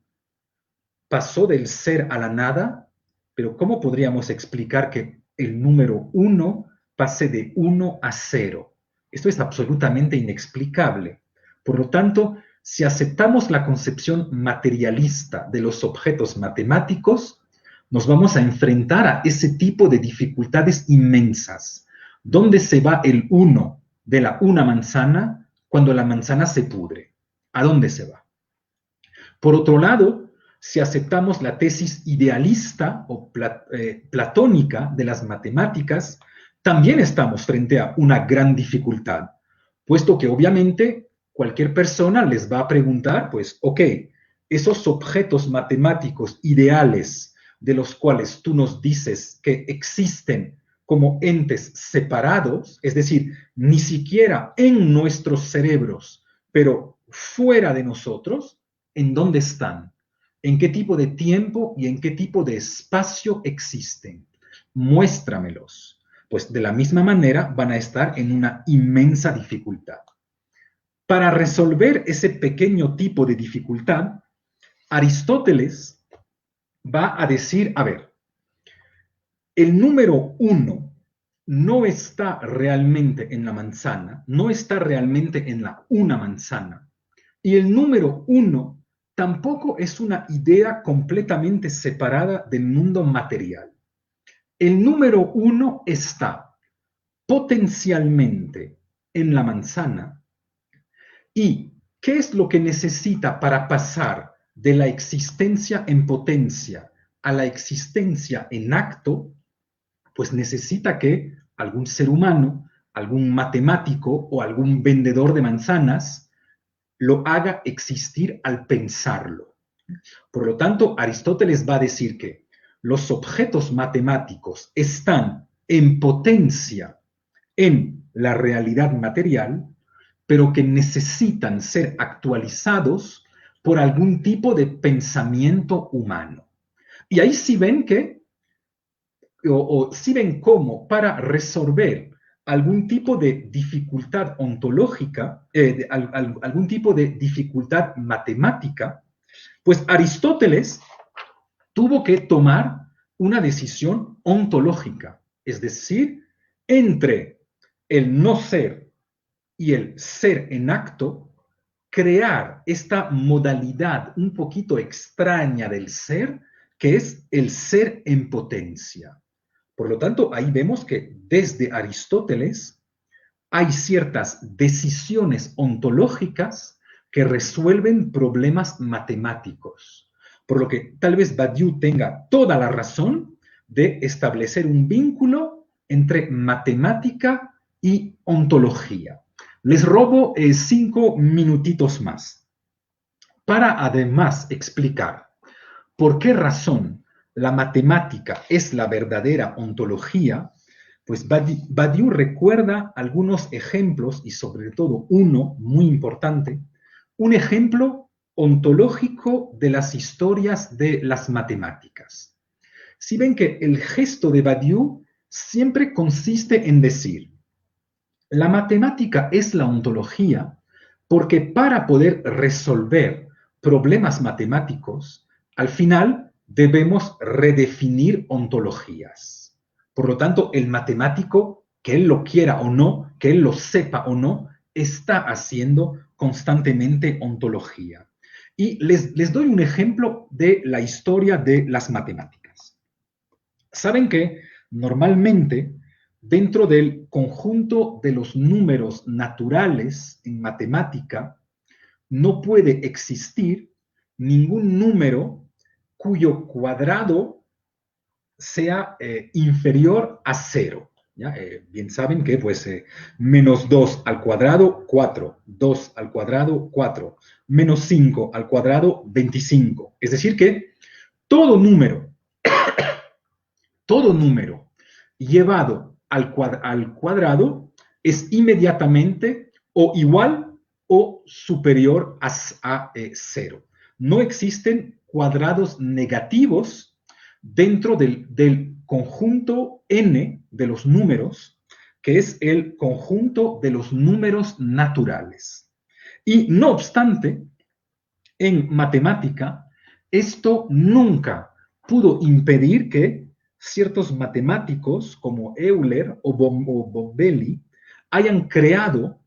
Pasó del ser a la nada, pero ¿cómo podríamos explicar que el número 1 pase de 1 a 0? Esto es absolutamente inexplicable. Por lo tanto, si aceptamos la concepción materialista de los objetos matemáticos, nos vamos a enfrentar a ese tipo de dificultades inmensas. ¿Dónde se va el 1 de la una manzana cuando la manzana se pudre? ¿A dónde se va? Por otro lado, si aceptamos la tesis idealista o platónica de las matemáticas, también estamos frente a una gran dificultad, puesto que obviamente cualquier persona les va a preguntar, pues, ok, esos objetos matemáticos ideales de los cuales tú nos dices que existen como entes separados, es decir, ni siquiera en nuestros cerebros, pero fuera de nosotros, ¿en dónde están? ¿En qué tipo de tiempo y en qué tipo de espacio existen? Muéstramelos. Pues de la misma manera van a estar en una inmensa dificultad. Para resolver ese pequeño tipo de dificultad, Aristóteles va a decir, a ver, el número 1 no está realmente en la manzana, no está realmente en la una manzana, y el número 1 tampoco es una idea completamente separada del mundo material. El número 1 está potencialmente en la manzana. ¿Y qué es lo que necesita para pasar de la existencia en potencia a la existencia en acto? Pues necesita que algún ser humano, algún matemático o algún vendedor de manzanas lo haga existir al pensarlo. Por lo tanto, Aristóteles va a decir que los objetos matemáticos están en potencia en la realidad material, pero que necesitan ser actualizados por algún tipo de pensamiento humano. Y ahí sí ven que, o sí ven cómo para resolver algún tipo de dificultad ontológica, algún tipo de dificultad matemática, pues Aristóteles tuvo que tomar una decisión ontológica, es decir, entre el no ser y el ser en acto, crear esta modalidad un poquito extraña del ser, que es el ser en potencia. Por lo tanto, ahí vemos que desde Aristóteles hay ciertas decisiones ontológicas que resuelven problemas matemáticos. Por lo que tal vez Badiou tenga toda la razón de establecer un vínculo entre matemática y ontología. Les robo 5 minutitos más para además explicar por qué razón la matemática es la verdadera ontología. Pues Badiou recuerda algunos ejemplos y sobre todo uno muy importante, un ejemplo ontológico de las historias de las matemáticas. Si ven que el gesto de Badiou siempre consiste en decir, la matemática es la ontología porque para poder resolver problemas matemáticos, al final debemos redefinir ontologías. Por lo tanto, el matemático, que él lo quiera o no, que él lo sepa o no, está haciendo constantemente ontología. Y les doy un ejemplo de la historia de las matemáticas. Saben que normalmente dentro del conjunto de los números naturales en matemática no puede existir ningún número cuyo cuadrado sea inferior a 0. ¿Ya? Bien saben que pues menos 2 al cuadrado, 4. 2 al cuadrado, 4. Menos 5 al cuadrado, 25. Es decir que todo número llevado al cuadrado es inmediatamente o igual o superior a 0. No existen cuadrados negativos dentro del conjunto n de los números, que es el conjunto de los números naturales. Y no obstante, en matemática, esto nunca pudo impedir que ciertos matemáticos como Euler o Bombelli hayan creado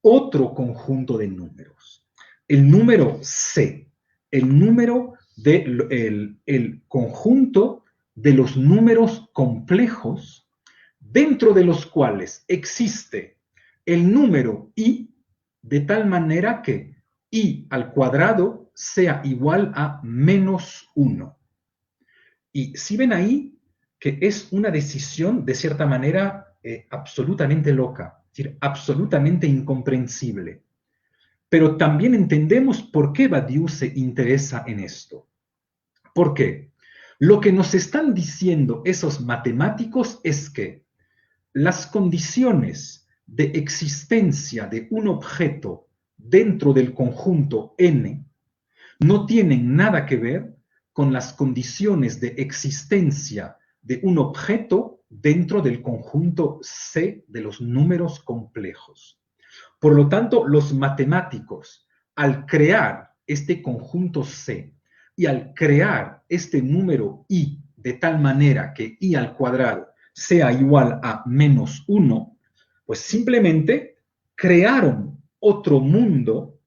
otro conjunto de números. El número C, el número el conjunto de los números complejos dentro de los cuales existe el número i de tal manera que i al cuadrado sea igual a menos 1. Y si ven ahí que es una decisión de cierta manera absolutamente loca, es decir, absolutamente incomprensible. Pero también entendemos por qué Badiou se interesa en esto. ¿Por qué? Lo que nos están diciendo esos matemáticos es que las condiciones de existencia de un objeto dentro del conjunto n no tienen nada que ver con las condiciones de existencia de un objeto dentro del conjunto C de los números complejos. Por lo tanto, los matemáticos, al crear este conjunto C y al crear este número i de tal manera que i al cuadrado sea igual a menos 1, pues simplemente crearon otro mundo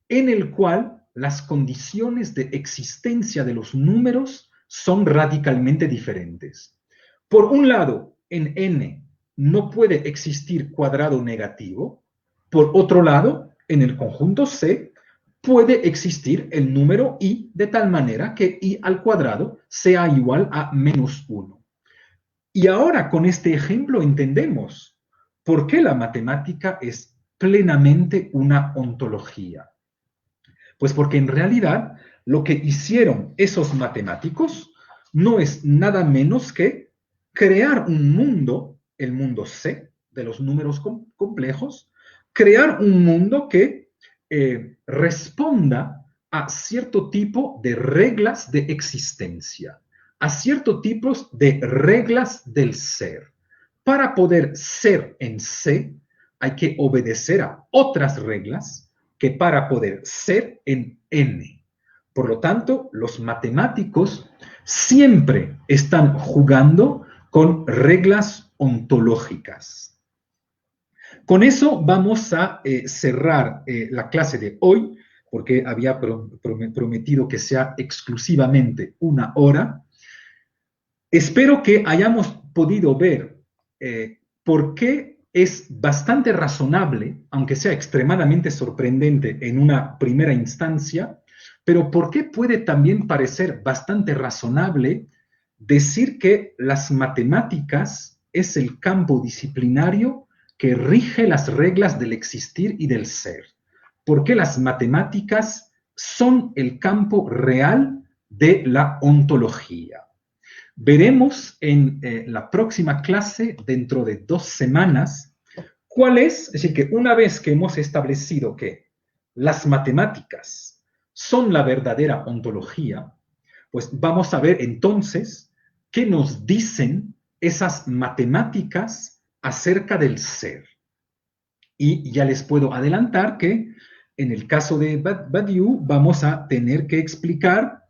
en el cual las condiciones de existencia de los números son radicalmente diferentes. Por un lado, en n no puede existir cuadrado negativo. Por otro lado, en el conjunto C puede existir el número i de tal manera que i al cuadrado sea igual a menos 1. Y ahora con este ejemplo entendemos por qué la matemática es plenamente una ontología. Pues porque en realidad lo que hicieron esos matemáticos no es nada menos que crear un mundo, el mundo C, de los números complejos, crear un mundo que responda a cierto tipo de reglas de existencia, a ciertos tipos de reglas del ser. Para poder ser en C, hay que obedecer a otras reglas que para poder ser en n. Por lo tanto, los matemáticos siempre están jugando con reglas ontológicas. Con eso vamos a cerrar la clase de hoy, porque había prometido que sea exclusivamente 1 hora. Espero que hayamos podido ver por qué es bastante razonable, aunque sea extremadamente sorprendente en una primera instancia, pero por qué puede también parecer bastante razonable decir que las matemáticas es el campo disciplinario que rige las reglas del existir y del ser. ¿Por qué las matemáticas son el campo real de la ontología? Veremos en la próxima clase, dentro de 2 semanas, cuál es decir, que una vez que hemos establecido que las matemáticas son la verdadera ontología, pues vamos a ver entonces qué nos dicen esas matemáticas acerca del ser. Y ya les puedo adelantar que en el caso de Badiou vamos a tener que explicar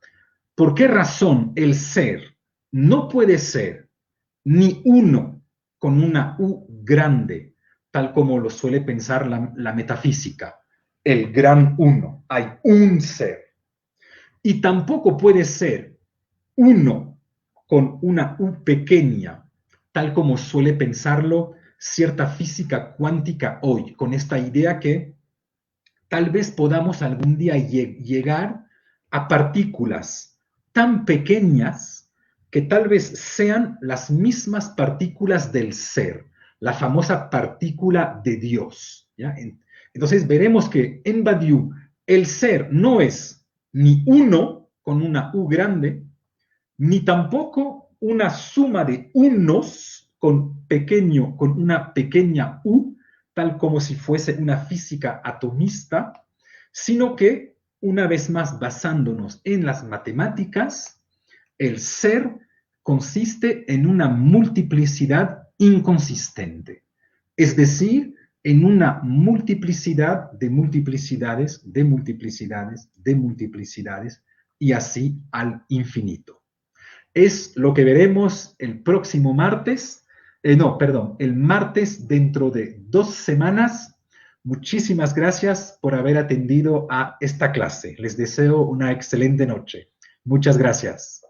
por qué razón el ser no puede ser ni uno con una U grande, tal como lo suele pensar la metafísica, el gran uno. Hay un ser. Y tampoco puede ser uno con una U pequeña, tal como suele pensarlo cierta física cuántica hoy, con esta idea que tal vez podamos algún día llegar a partículas tan pequeñas que tal vez sean las mismas partículas del ser, la famosa partícula de Dios. ¿Ya? Entonces veremos que en Badiou el ser no es ni uno con una U grande, ni tampoco una suma de unos con una pequeña U, tal como si fuese una física atomista, sino que, una vez más basándonos en las matemáticas, el ser consiste en una multiplicidad inconsistente, es decir, en una multiplicidad de multiplicidades, de multiplicidades, de multiplicidades, y así al infinito. Es lo que veremos el próximo martes, el martes dentro de 2 semanas. Muchísimas gracias por haber atendido a esta clase. Les deseo una excelente noche. Muchas gracias.